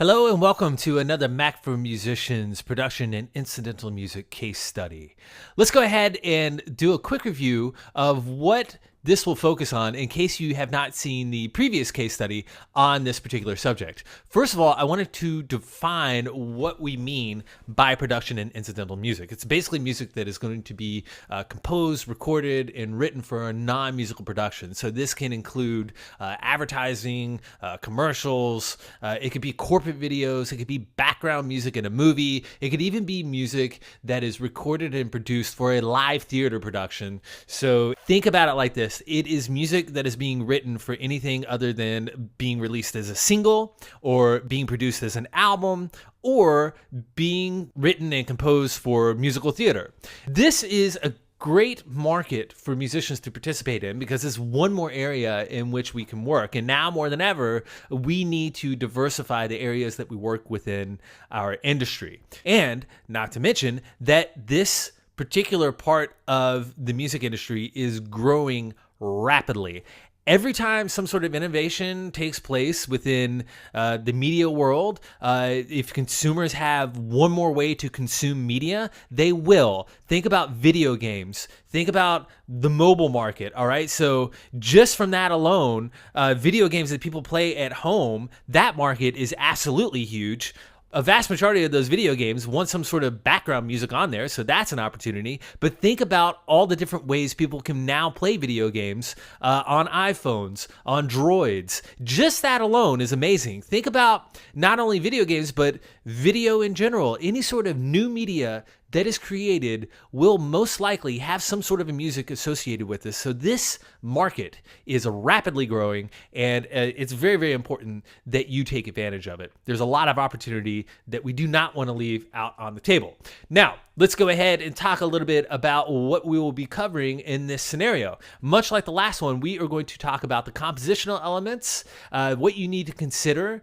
Hello and welcome to another Mac for Musicians production and incidental music case study. Let's go ahead and do a quick review of what this will focus on in case you have not seen the previous case study on this particular subject. First of all, I wanted to define what we mean by production and incidental music. It's basically music that is going to be composed, recorded, and written for a non-musical production. So this can include advertising, commercials, it could be corporate videos, it could be background music in a movie, it could even be music that is recorded and produced for a live theater production. So think about it like this. It is music that is being written for anything other than being released as a single or being produced as an album or being written and composed for musical theater. This is a great market for musicians to participate in because it's one more area in which we can work. And now more than ever, we need to diversify the areas that we work within our industry. And not to mention that this particular part of the music industry is growing rapidly. Every time some sort of innovation takes place within the media world, if consumers have one more way to consume media, they will. Think about video games. Think about the mobile market, all right? So just from that alone, video games that people play at home, that market is absolutely huge. A vast majority of those video games want some sort of background music on there, so that's an opportunity. But think about all the different ways people can now play video games on iPhones, on Droids. Just that alone is amazing. Think about not only video games, but video in general. Any sort of new media that is created will most likely have some sort of a music associated with this. So this market is rapidly growing, and it's very, very important that you take advantage of it. There's a lot of opportunity that we do not want to leave out on the table. Now, let's go ahead and talk a little bit about what we will be covering in this scenario. Much like the last one, we are going to talk about the compositional elements, what you need to consider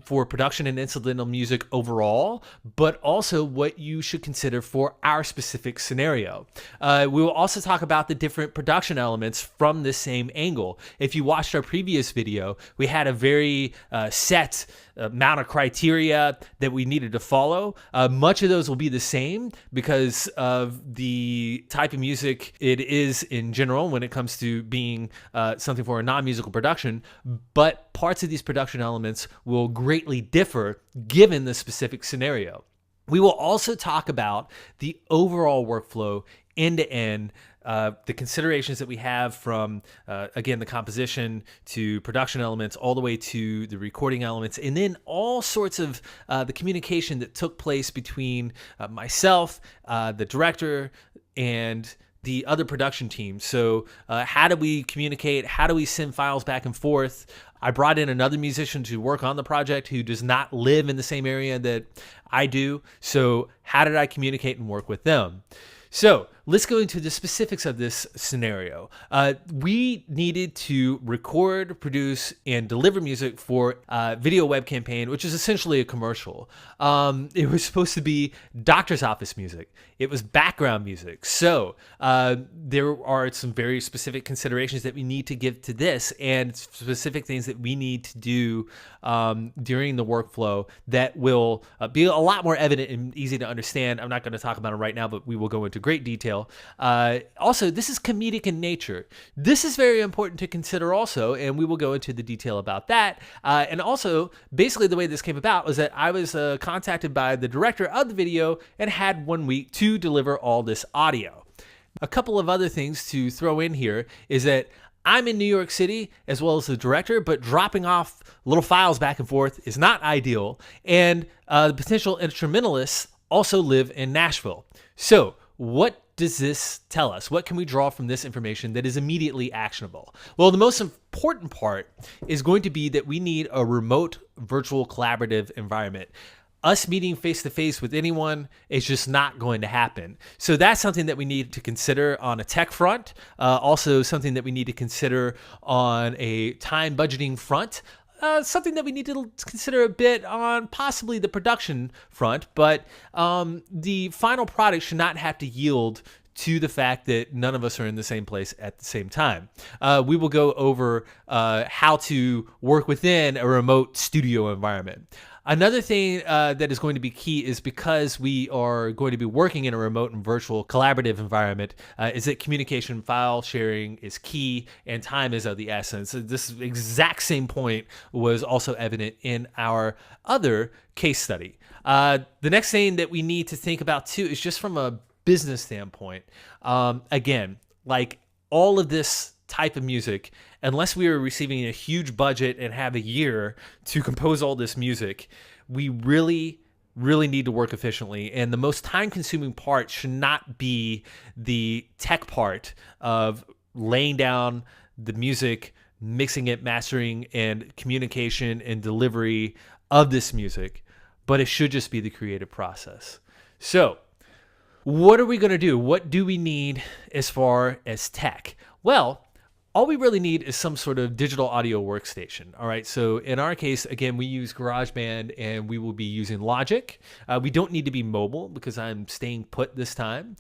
for production and incidental music overall, but also what you should consider for our specific scenario. We will also talk about the different production elements from the same angle. If you watched our previous video, we had a very set amount of criteria that we needed to follow. Much of those will be the same because of the type of music it is in general when it comes to being something for a non-musical production, but parts of these production elements will greatly differ given the specific scenario. We will also talk about the overall workflow end to end, the considerations that we have from, again, the composition to production elements, all the way to the recording elements, and then all sorts of the communication that took place between myself, the director, and the other production team. So how do we communicate? How do we send files back and forth? I brought in another musician to work on the project who does not live in the same area that I do. So how did I communicate and work with them? So let's go into the specifics of this scenario. We needed to record, produce, and deliver music for a video web campaign, which is essentially a commercial. It was supposed to be doctor's office music. It was background music. So there are some very specific considerations that we need to give to this and specific things that we need to do during the workflow that will be a lot more evident and easy to understand. I'm not going to talk about it right now, but we will go into great detail. Also, this is comedic in nature. This is very important to consider also, and we will go into the detail about that. And also, basically the way this came about was that I was contacted by the director of the video and had 1 week to deliver all this audio. A couple of other things to throw in here is that I'm in New York City as well as the director, but dropping off little files back and forth is not ideal. And the potential instrumentalists also live in Nashville. So what does this tell us? What can we draw from this information that is immediately actionable? Well, the most important part is going to be that we need a remote virtual collaborative environment. Us meeting face-to-face with anyone is just not going to happen. So that's something that we need to consider on a tech front. Also something that we need to consider on a time budgeting front. Something that we need to consider a bit on possibly the production front, but the final product should not have to yield to the fact that none of us are in the same place at the same time. We will go over how to work within a remote studio environment. Another thing that is going to be key is because we are going to be working in a remote and virtual collaborative environment, is that communication file sharing is key and time is of the essence. This exact same point was also evident in our other case study. The next thing that we need to think about too is just from a business standpoint. Again, like all of this type of music, unless we are receiving a huge budget and have a year to compose all this music, we really need to work efficiently. And the most time-consuming part should not be the tech part of laying down the music, mixing it, mastering, and communication and delivery of this music, but it should just be the creative process. So what are we going to do? What do we need as far as tech? Well, all we really need is some sort of digital audio workstation. All right. So in our case, again, we use GarageBand and we will be using Logic. We don't need to be mobile because I'm staying put this time.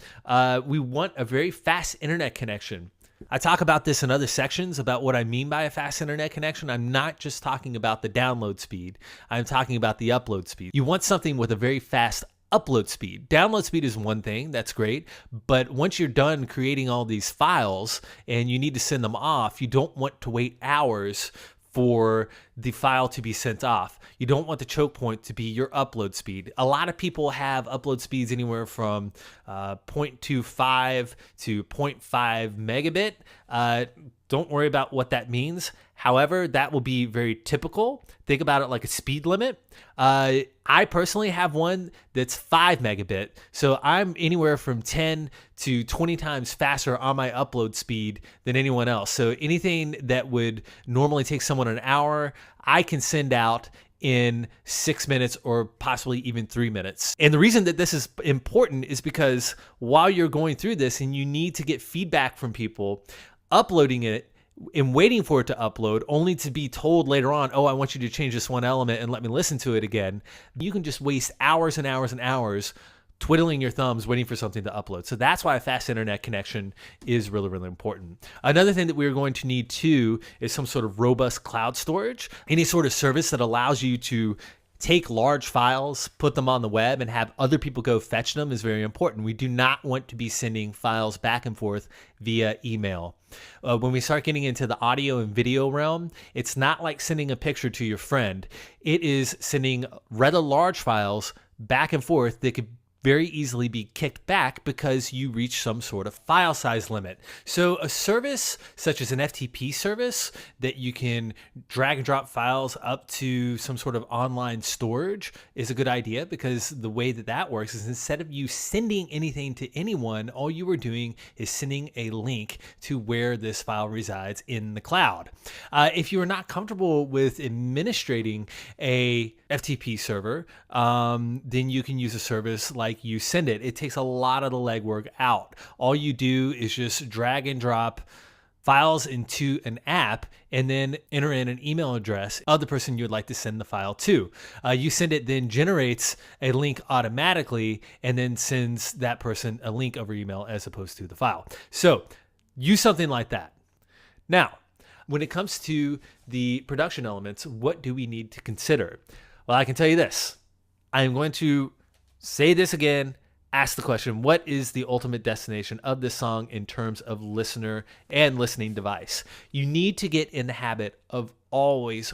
We want a very fast internet connection. I talk about this in other sections about what I mean by a fast internet connection. I'm not just talking about the download speed. I'm talking about the upload speed. You want something with a very fast upload speed. Download speed is one thing, that's great, but once you're done creating all these files and you need to send them off, you don't want to wait hours for the file to be sent off. You don't want the choke point to be your upload speed. A lot of people have upload speeds anywhere from 0.25 to 0.5 megabit. Don't worry about what that means. However, that will be very typical. Think about it like a speed limit. I personally have one that's 5 megabit. So I'm anywhere from 10 to 20 times faster on my upload speed than anyone else. So anything that would normally take someone an hour, I can send out in 6 minutes or possibly even 3 minutes. And the reason that this is important is because while you're going through this and you need to get feedback from people, uploading it and waiting for it to upload only to be told later on, oh, I want you to change this one element and let me listen to it again. You can just waste hours and hours and hours twiddling your thumbs waiting for something to upload. So that's why a fast internet connection is really, really important. Another thing that we're going to need too is some sort of robust cloud storage. Any sort of service that allows you to take large files, put them on the web, and have other people go fetch them is very important. We do not want to be sending files back and forth via email. When we start getting into the audio and video realm, it's not like sending a picture to your friend. It is sending rather large files back and forth that could very easily be kicked back because you reach some sort of file size limit. So a service such as an FTP service that you can drag and drop files up to some sort of online storage is a good idea, because the way that that works is instead of you sending anything to anyone, all you are doing is sending a link to where this file resides in the cloud. If you are not comfortable with administrating a FTP server, then you can use a service like You Send It. It takes a lot of the legwork out. All you do is just drag and drop files into an app and then enter in an email address of the person you would like to send the file to. You Send It then generates a link automatically and then sends that person a link over email as opposed to the file. So use something like that. Now, when it comes to the production elements, what do we need to consider? Well, I can tell you this. I am going to say this again, ask the question, what is the ultimate destination of this song in terms of listener and listening device? You need to get in the habit of always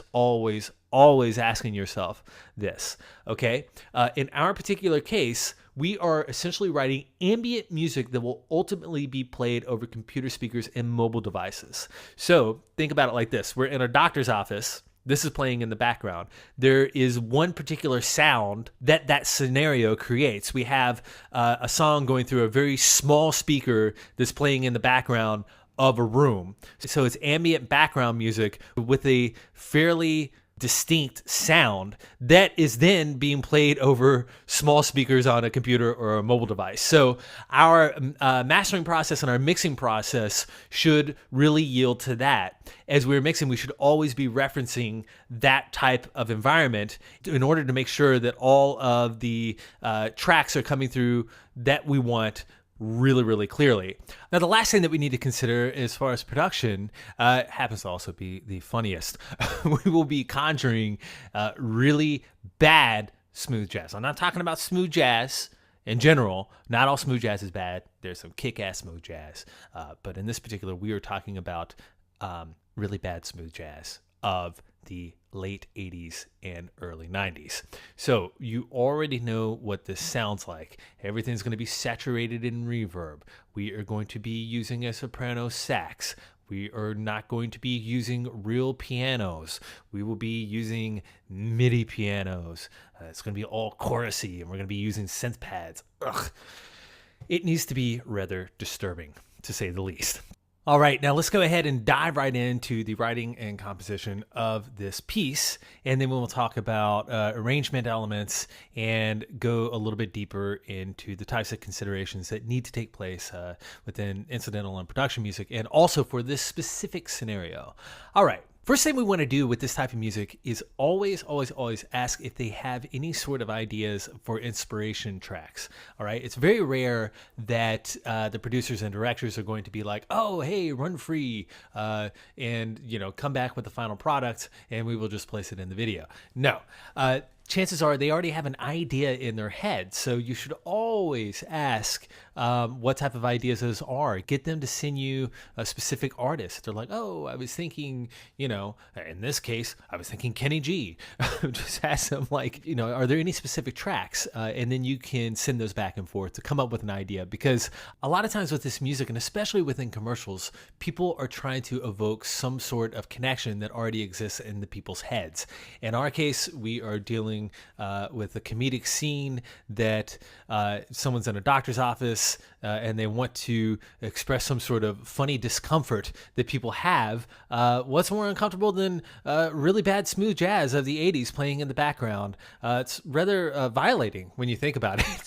asking yourself this, okay? In our particular case, we are essentially writing ambient music that will ultimately be played over computer speakers and mobile devices. So think about it like this. We're in a doctor's office. This is playing in the background. There is one particular sound that scenario creates. We have a song going through a very small speaker that's playing in the background of a room. So it's ambient background music with a fairly distinct sound that is then being played over small speakers on a computer or a mobile device. So our mastering process and our mixing process should really yield to that. As we're mixing, we should always be referencing that type of environment in order to make sure that all of the tracks are coming through that we want really, really clearly. Now, the last thing that we need to consider as far as production happens to also be the funniest. We will be conjuring really bad smooth jazz. I'm not talking about smooth jazz in general. Not all smooth jazz is bad. There's some kick-ass smooth jazz. But in this particular, we are talking about really bad smooth jazz of the late 80s and early 90s. So you already know what this sounds like. Everything's going to be saturated in reverb. We are going to be using a soprano sax. We are not going to be using real pianos. We will be using MIDI pianos. It's going to be all chorusy, and we're going to be using synth pads. Ugh. It needs to be rather disturbing, to say the least. All right, now let's go ahead and dive right into the writing and composition of this piece, and then we'll talk about arrangement elements and go a little bit deeper into the types of considerations that need to take place within incidental and production music, and also for this specific scenario. All right. First thing we want to do with this type of music is always ask if they have any sort of ideas for inspiration tracks. All right. It's very rare that the producers and directors are going to be like, oh, hey, run free, and, come back with the final product and we will just place it in the video. No. Chances are they already have an idea in their head. So you should always ask what type of ideas those are. Get them to send you a specific artist. They're like, oh, I was thinking, in this case, I was thinking Kenny G. Just ask them are there any specific tracks? And then you can send those back and forth to come up with an idea. Because a lot of times with this music, and especially within commercials, people are trying to evoke some sort of connection that already exists in the people's heads. In our case, we are dealing with a comedic scene that someone's in a doctor's office and they want to express some sort of funny discomfort that people have. What's more uncomfortable than really bad smooth jazz of the 80s playing in the background? It's rather violating when you think about it.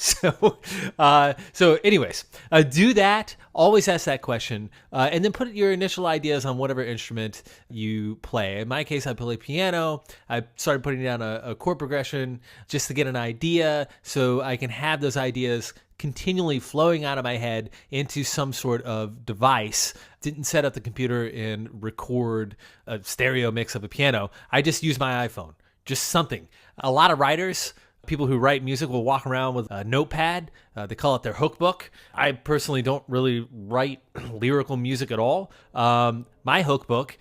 So anyways, do that. Always ask that question, and then put your initial ideas on whatever instrument you play. In my case, I play piano. I started putting down a chord progression just to get an idea so I can have those ideas continually flowing out of my head into some sort of device. Didn't set up the computer and record a stereo mix of a piano. I just used my iPhone, just something. A lot of writers, people who write music, will walk around with a notepad. They call it their hookbook. I personally don't really write lyrical music at all. My hookbook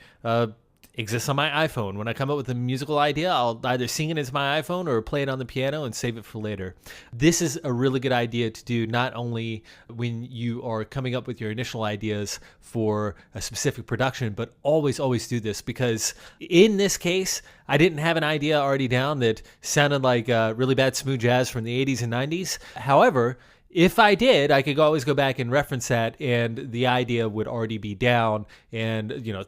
exists on my iPhone. When I come up with a musical idea, I'll either sing it as my iPhone or play it on the piano and save it for later. This is a really good idea to do not only when you are coming up with your initial ideas for a specific production, but always do this, because in this case, I didn't have an idea already down that sounded like really bad smooth jazz from the 80s and 90s. However, if I did, I could always go back and reference that, and the idea would already be down, and,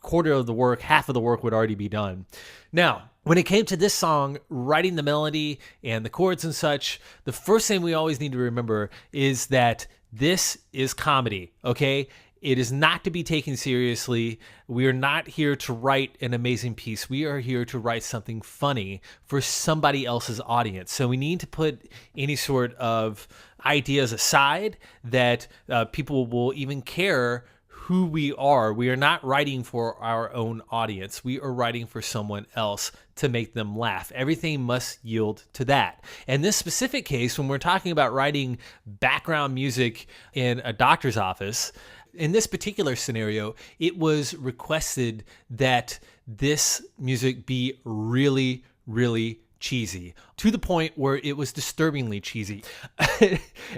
quarter of the work, half of the work would already be done. Now, when it came to this song, writing the melody and the chords and such, the first thing we always need to remember is that this is comedy, okay? It is not to be taken seriously. We are not here to write an amazing piece. We are here to write something funny for somebody else's audience. So we need to put any sort of ideas aside that people will even care who we are. We are not writing for our own audience. We are writing for someone else to make them laugh. Everything must yield to that. In this specific case, when we're talking about writing background music in a doctor's office, in this particular scenario, it was requested that this music be really, really cheesy, to the point where it was disturbingly cheesy.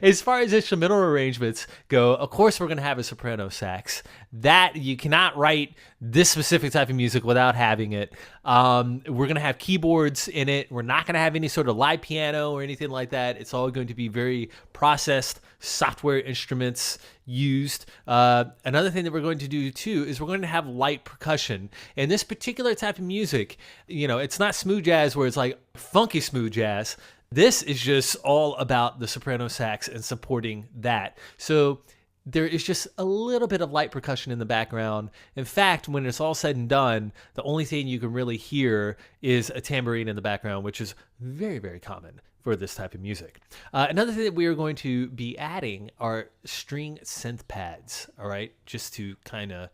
As far as instrumental arrangements go, of course we're going to have a soprano sax. That you cannot write this specific type of music without having it. We're going to have keyboards in it. We're not going to have any sort of live piano or anything like that. It's all going to be very processed software instruments used. Another thing that we're going to do too is we're going to have light percussion. And this particular type of music, it's not smooth jazz where it's like funky smooth jazz. This is just all about the soprano sax and supporting that. So there is just a little bit of light percussion in the background. In fact, when it's all said and done, the only thing you can really hear is a tambourine in the background, which is very, very common for this type of music. Another thing that we are going to be adding are string synth pads, all right, just to kind of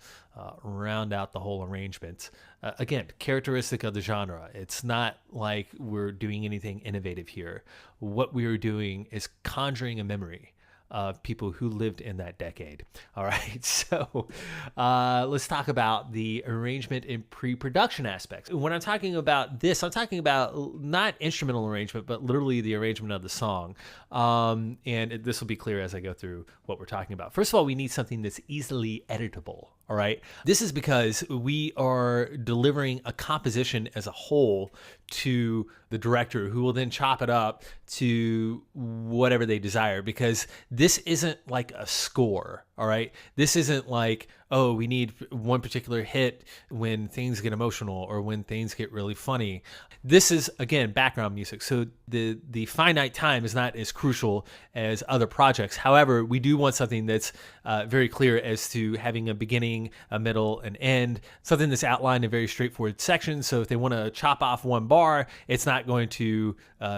round out the whole arrangement. Again, characteristic of the genre. It's not like we're doing anything innovative here. What we are doing is conjuring a memory of people who lived in that decade. All right, so let's talk about the arrangement and pre-production aspects. When I'm talking about this, I'm talking about not instrumental arrangement, but literally the arrangement of the song. And this will be clear as I go through what we're talking about. First of all, we need something that's easily editable. All right. This is because we are delivering a composition as a whole to the director, who will then chop it up to whatever they desire, because this isn't like a score. All right. This isn't like, oh, we need one particular hit when things get emotional or when things get really funny. This is, again, background music. So the finite time is not as crucial as other projects. However, we do want something that's very clear as to having a beginning, a middle, an end, something that's outlined in very straightforward sections. So if they want to chop off one bar, it's not going to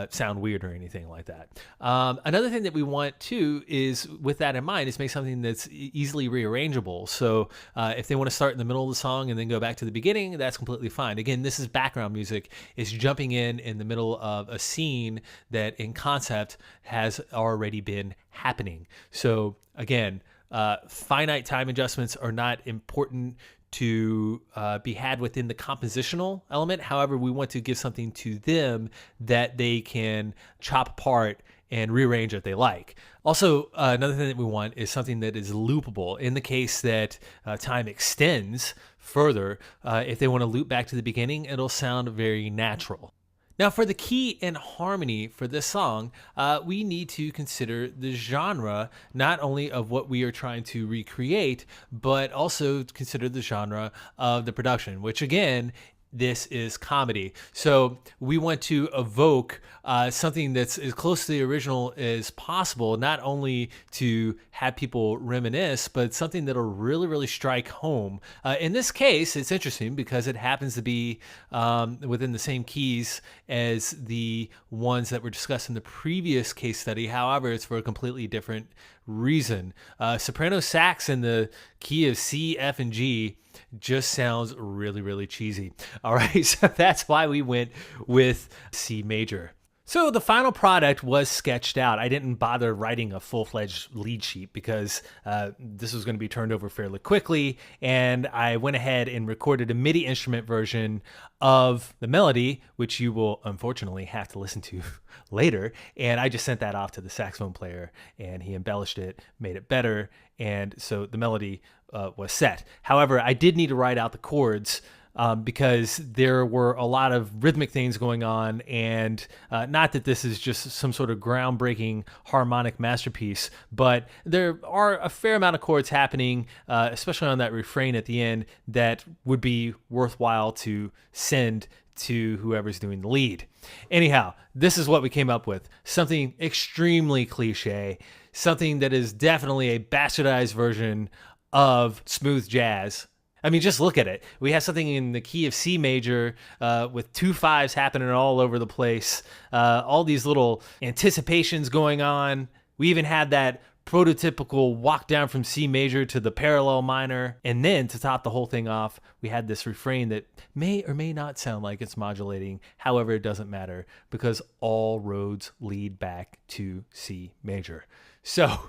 sound weird or anything like that. Another thing that we want too is, with that in mind, is make something that's easily rearrangeable. So if they want to start in the middle of the song and then go back to the beginning, that's completely fine. Again, this is background music. It's jumping in the middle of a scene that in concept has already been happening. So again, finite time adjustments are not important to be had within the compositional element. However, we want to give something to them that they can chop apart and rearrange if they like. Also, another thing that we want is something that is loopable. In the case that time extends further, if they want to loop back to the beginning, it'll sound very natural. Now, for the key and harmony for this song, we need to consider the genre, not only of what we are trying to recreate, but also consider the genre of the production, which again, this is comedy. So we want to evoke something that's as close to the original as possible, not only to have people reminisce, but something that'll really, really strike home. In this case, it's interesting because it happens to be within the same keys as the ones that were discussed in the previous case study. However, it's for a completely different reason. Soprano sax in the key of C, F, and G just sounds really, really cheesy. All right, so that's why we went with C major. So the final product was sketched out. I didn't bother writing a full-fledged lead sheet because this was going to be turned over fairly quickly, and I went ahead and recorded a MIDI instrument version of the melody, which you will unfortunately have to listen to later, and I just sent that off to the saxophone player, and he embellished it, made it better, and so the melody was set. However, I did need to write out the chords because there were a lot of rhythmic things going on, and not that this is just some sort of groundbreaking harmonic masterpiece, but there are a fair amount of chords happening, especially on that refrain at the end, that would be worthwhile to send to whoever's doing the lead. Anyhow, this is what we came up with. Something extremely cliche, something that is definitely a bastardized version of smooth jazz. I mean, just look at it. We have something in the key of C major with 2 5s happening all over the place. All these little anticipations going on. We even had that prototypical walk down from C major to the parallel minor. And then to top the whole thing off, we had this refrain that may or may not sound like it's modulating. However, it doesn't matter because all roads lead back to C major. So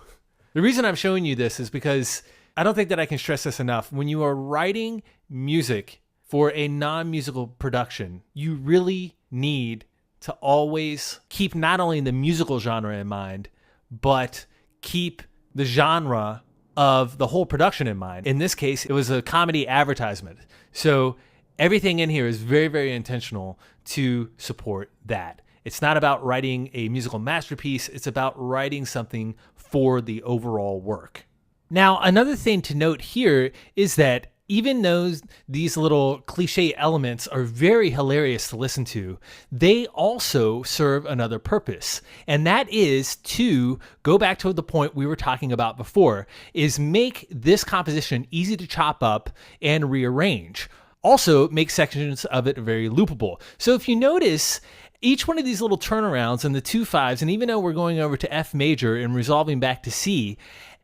the reason I'm showing you this is because I don't think that I can stress this enough. When you are writing music for a non-musical production, you really need to always keep not only the musical genre in mind, but keep the genre of the whole production in mind. In this case, it was a comedy advertisement. So everything in here is very, very intentional to support that. It's not about writing a musical masterpiece. It's about writing something for the overall work. Now, another thing to note here is that even though these little cliche elements are very hilarious to listen to, they also serve another purpose. And that is to go back to the point we were talking about before, is make this composition easy to chop up and rearrange. Also, make sections of it very loopable. So if you notice, each one of these little turnarounds and the 2/5s, and even though we're going over to F major and resolving back to C,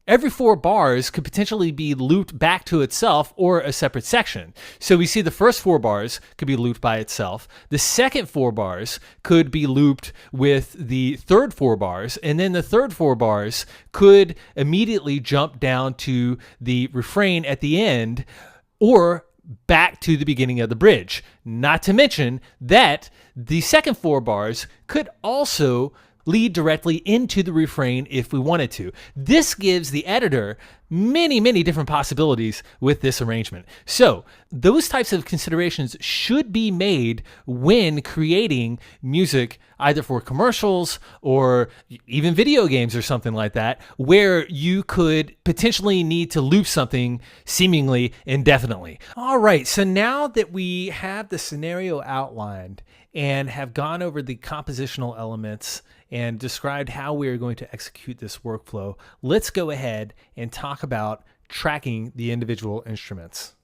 every 4 bars could potentially be looped back to itself or a separate section. So we see the first 4 bars could be looped by itself. The second 4 bars could be looped with the third 4 bars. And then the third 4 bars could immediately jump down to the refrain at the end or back to the beginning of the bridge. Not to mention that the second 4 bars could also lead directly into the refrain if we wanted to. This gives the editor many, many different possibilities with this arrangement. So those types of considerations should be made when creating music, either for commercials or even video games or something like that, where you could potentially need to loop something seemingly indefinitely. All right, so now that we have the scenario outlined and have gone over the compositional elements and described how we are going to execute this workflow, let's go ahead and talk about tracking the individual instruments.